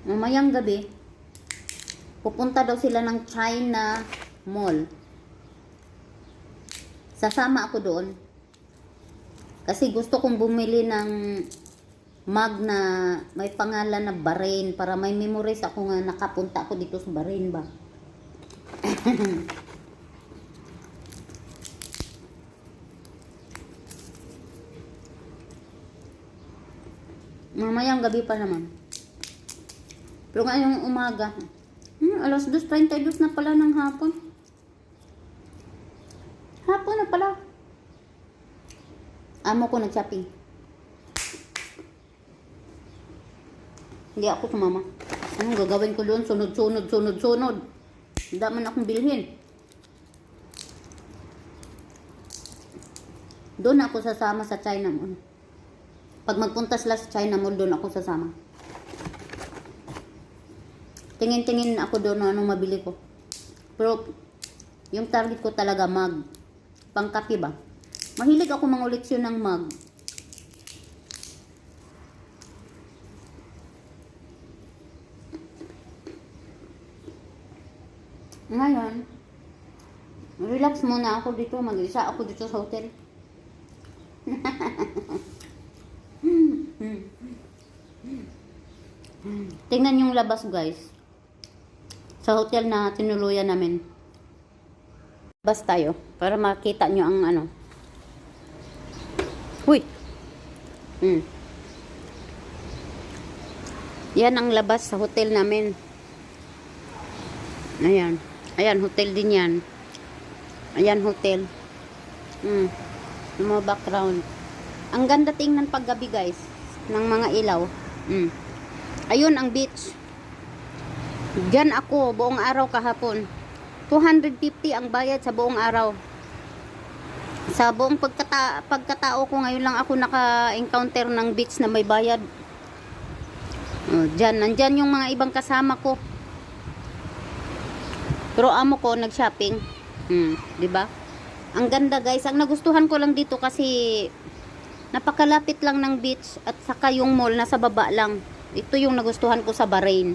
Mamayang gabi, pupunta daw sila ng China Mall. Sasama ako doon. Kasi gusto kong bumili ng mug na may pangalan na Bahrain para may memories ako nga nakapunta ako dito sa Bahrain ba. Mamayang gabi pa naman. Pero ngayong umaga, alas 2:32 na pala ng hapon. Hapon na pala. Amo ko nag-shopping. Hindi ako sumama. Anong gagawin ko doon? Sunod. Hindi man akong bilhin. Doon ako sasama sa China Mall. Pag magpunta sila sa China Mall, doon ako sasama. Tingin-tingin ako doon na anong mabili ko. Pero, yung target ko talaga mug. Pangkape ba? Mahilig ako mangoleksyon ng mug. Ngayon, relax muna ako dito. Mag-isa ako dito sa hotel. Tingnan yung labas, guys. Sa hotel na tinuluyan namin. Labas tayo para makita nyo ang ano. Huy! Yan ang labas sa hotel namin. Ayan. Ayan, hotel din yan. Ayan, hotel. Yung mga background. Ang ganda tingnan paggabi, guys. Ng mga ilaw. Ayun ang beach. Diyan ako buong araw kahapon. 250 ang bayad sa buong araw. Sa buong pagkatao ko ngayon lang ako naka-encounter ng beach na may bayad. Nandyan yung mga ibang kasama ko. Pero amo ko nag-shopping. 'Di ba? Ang ganda, guys. Ang nagustuhan ko lang dito kasi napakalapit lang ng beach at saka yung mall nasa baba lang. Ito yung nagustuhan ko sa Bahrain.